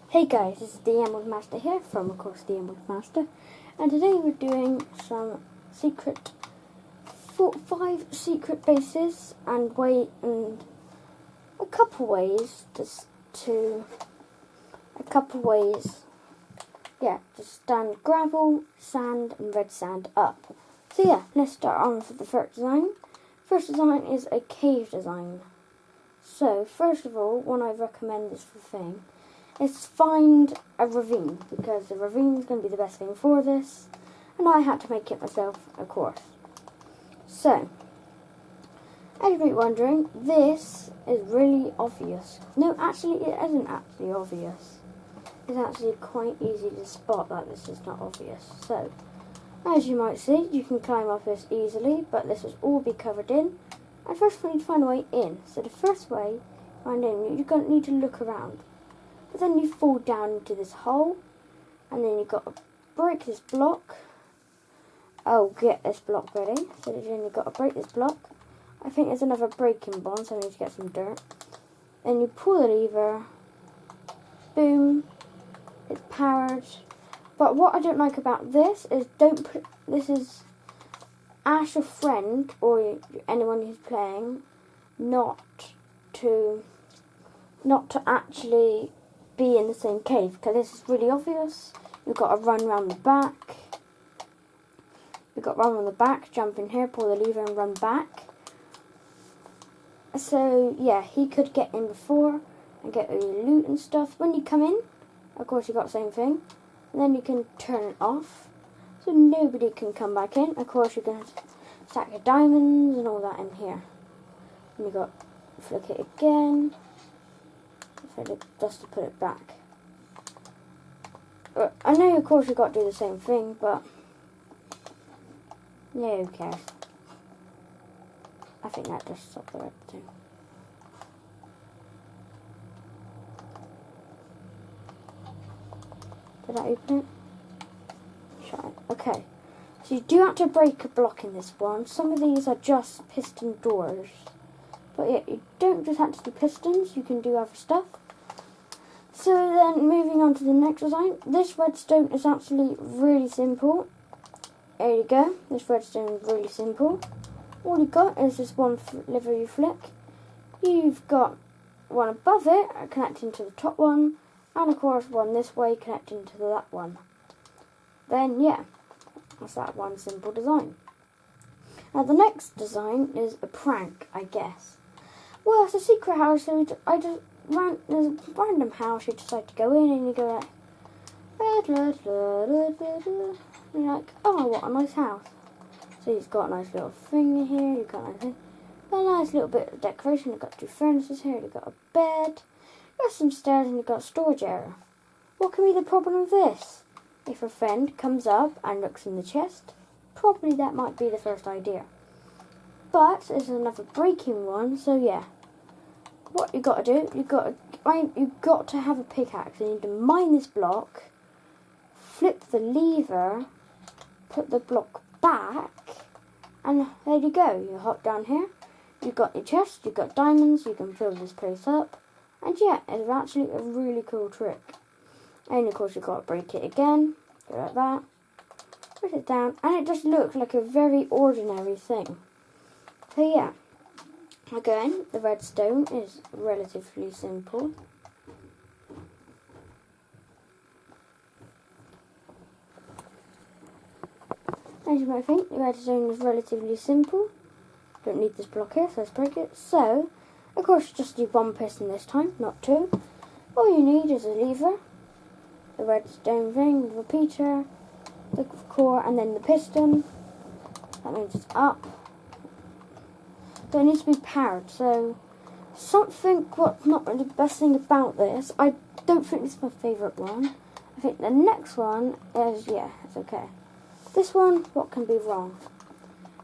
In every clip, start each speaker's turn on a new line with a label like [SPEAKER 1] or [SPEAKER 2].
[SPEAKER 1] Hey guys, this is the Emerald Master here from, of course, the Emerald Master, and today we're doing some secret, 5 secret bases and a couple ways to stand gravel, sand, and red sand up. So yeah, let's start on with the first design. First design is a cave design. So first of all, when I recommend this thing, is find a ravine, because the ravine is going to be the best thing for this, and I had to make it myself, of course. So, everybody wondering, this is really obvious. No, actually it isn't actually obvious. It's actually quite easy to spot that this is not obvious. So, as you might see, you can climb up this easily, but this will all be covered in. And first we need to find a way in. So the first way to find in, you're going to need to look around. But then you fall down into this hole, and then you've got to break this block. Oh, get this block ready. So then you've got to break this block. I think there's another breaking bond, so I need to get some dirt. Then you pull the lever. Boom. It's powered. But what I don't like about this is ask your friend or anyone who's playing not to actually be in the same cave, because this is really obvious. You've got to run around the back. Jump in here, pull the lever and run back. So yeah, he could get in before and get all your loot and stuff. When you come in, of course you got the same thing. And then you can turn it off, so nobody can come back in. Of course you can stack your diamonds and all that in here. And you got flick it again. Just to put it back. I know, of course, you've got to do the same thing, but yeah, who cares? I think that just stopped the red thing. Did I open it? Shut it. Okay. So you do have to break a block in this one. Some of these are just piston doors. But yeah, you don't just have to do pistons, you can do other stuff. So then, moving on to the next design, this redstone is actually really simple. There you go, this redstone is really simple. All you got is this one lever you flick. You've got one above it connecting to the top one, and of course one this way connecting to that one. Then yeah, that's that one simple design. Now the next design is a prank, I guess. Well, it's a secret house, so there's a random house you decide to go in, and you go like, and you're like, oh, what a nice house. So you've got a nice little thing in here, you've got a nice little bit of decoration, you've got 2 furnaces here, you've got a bed, you've got some stairs, and you've got a storage area. What can be the problem with this? If a friend comes up and looks in the chest, probably that might be the first idea. But there's another breaking one, so yeah. What you got to do, you've got to have a pickaxe. You need to mine this block, flip the lever, put the block back, and there you go. You hop down here, you've got your chest, you've got diamonds, you can fill this place up, and yeah, it's actually a really cool trick. And of course you've got to break it again, go like that, push it down, and it just looks like a very ordinary thing. So yeah. Again, the redstone is relatively simple. As you might think, the redstone is relatively simple. Don't need this block here, so let's break it. So, of course, just do 1 piston this time, not 2. All you need is a lever, the redstone thing, the repeater, the core, and then the piston. That means it's up. So it needs to be powered, so what's not really the best thing about this, I don't think this is my favourite one. I think the next one is, yeah, it's okay. This one, what can be wrong?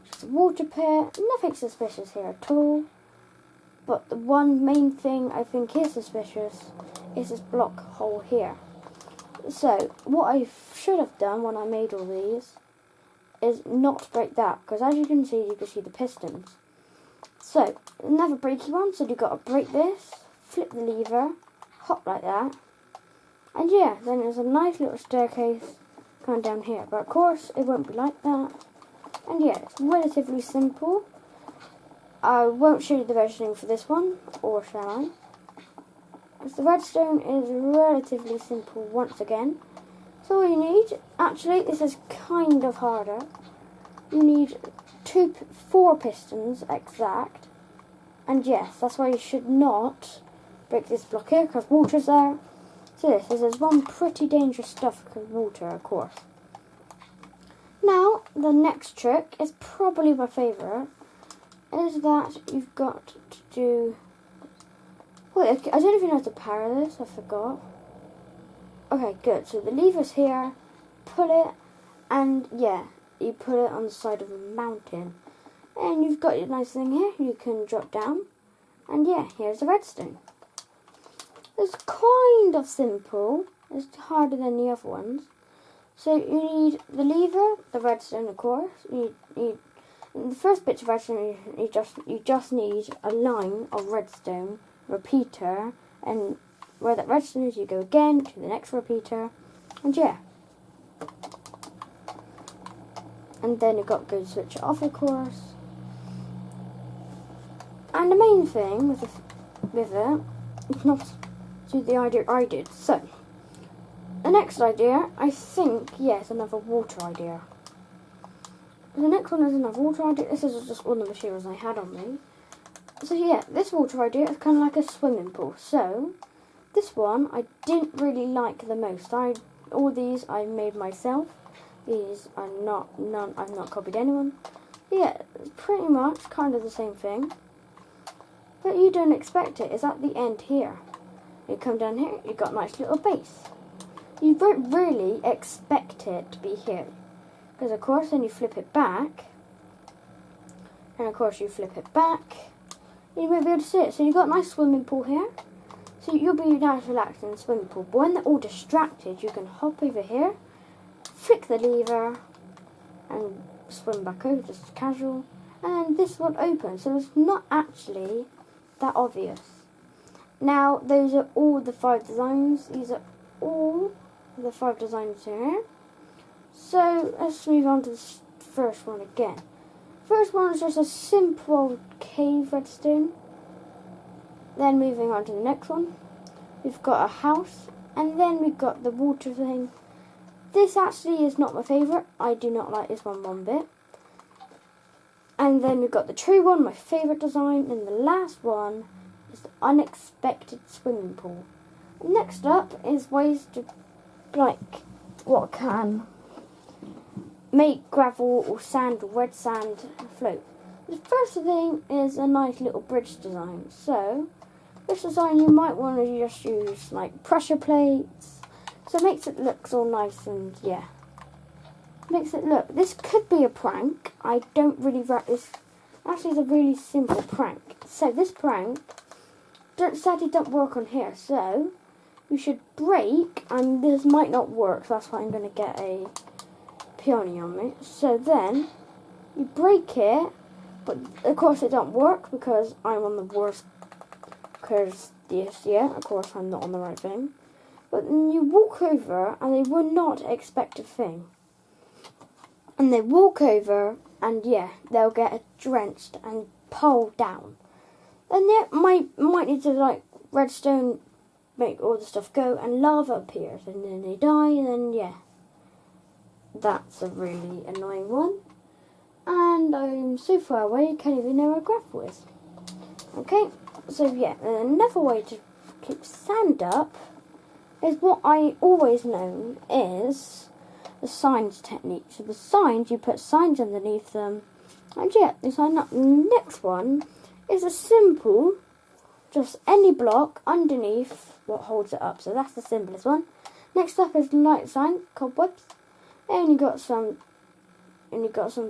[SPEAKER 1] Just a water pit, nothing suspicious here at all. But the one main thing I think is suspicious is this block hole here. So, what I should have done when I made all these is not break that, because as you can see the pistons. So, another breaky one, so you've got to break this, flip the lever, hop like that, And yeah, then there's a nice little staircase going down here. But of course, it won't be like that. And yeah, it's relatively simple. I won't show you the redstone for this one, or shall I? Because the redstone is relatively simple once again. So all you need, actually, this is kind of harder. You need 4 pistons exact. And yes, that's why you should not break this block here, because water's there. So this is one pretty dangerous stuff with water, of course. Now, the next trick is probably my favourite, is that you've got to do... Wait, I don't know if you know how to power this, I forgot. Okay, good. So the lever's here, pull it, and yeah, you put it on the side of a mountain. And you've got your nice thing here, you can drop down, and yeah, here's the redstone. It's kind of simple, it's harder than the other ones. So you need the lever, the redstone of course, you need the first bit of redstone, you just need a line of redstone, repeater, and where that redstone is you go again to the next repeater, and yeah. And then you've got to go switch it off of course. And the main thing with it is not to the idea I did. So, the next idea, I think, yes, another water idea. The next one is another water idea. This is just all the materials I had on me. So yeah, this water idea is kind of like a swimming pool. So, this one I didn't really like the most. All these I made myself. These are I've not copied anyone. Yeah, it's pretty much kind of the same thing. But you don't expect it. It's at the end here. You come down here, you've got a nice little base. You don't really expect it to be here. Because of course then you flip it back. And of course you flip it back. You won't be able to see it. So you've got a nice swimming pool here. So you'll be nice relaxed in the swimming pool. But when they're all distracted, you can hop over here, flick the lever, and swim back over, just casual. And this one opens. So it's not actually that obvious. Now, those are all the 5 designs. These are all the 5 designs here. So, let's move on to the first one again. First one is just a simple cave redstone. Then moving on to the next one. We've got a house. And then we've got the water thing. This actually is not my favourite. I do not like this one bit. And then we've got the tree one, my favourite design. And the last one is the unexpected swimming pool. And next up is ways to, what can make gravel or sand or red sand float. The first thing is a nice little bridge design. So, this design you might want to just use pressure plates. So it makes it look all nice and yeah. Makes it look. This could be a prank. I don't really write this. Actually, it's a really simple prank. So this prank sadly don't work on here. So you should break, and this might not work. So that's why I'm going to get a peony on me. So then you break it, but of course it don't work because I'm on the worst. Because of course I'm not on the right thing. But then you walk over, and they would not expect a thing. And they walk over, and yeah, they'll get drenched and pulled down. Then they might need to redstone make all the stuff go, and lava appears, and then they die, and then yeah, that's a really annoying one. And I'm so far away, I can't even know where gravel is. Okay, so yeah, another way to keep sand up is what I always known is the signs technique. So the signs, you put signs underneath them, and yeah, they sign up. The next one is a simple, just any block underneath what holds it up. So that's the simplest one. Next up is light sign, cobwebs, and you got some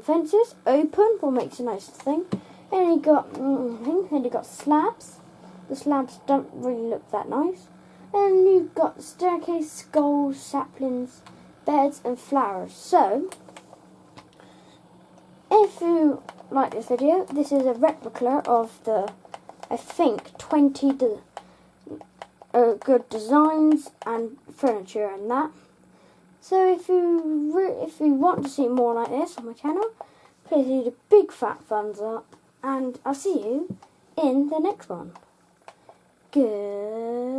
[SPEAKER 1] fences, open, what makes a nice thing. And you got slabs. The slabs don't really look that nice. And you've got staircase, skulls, saplings, beds and flowers. So, if you like this video, this is a replica of the, I think, good designs and furniture and that. So if you want to see more like this on my channel, please leave a big fat thumbs up, and I'll see you in the next one. Good.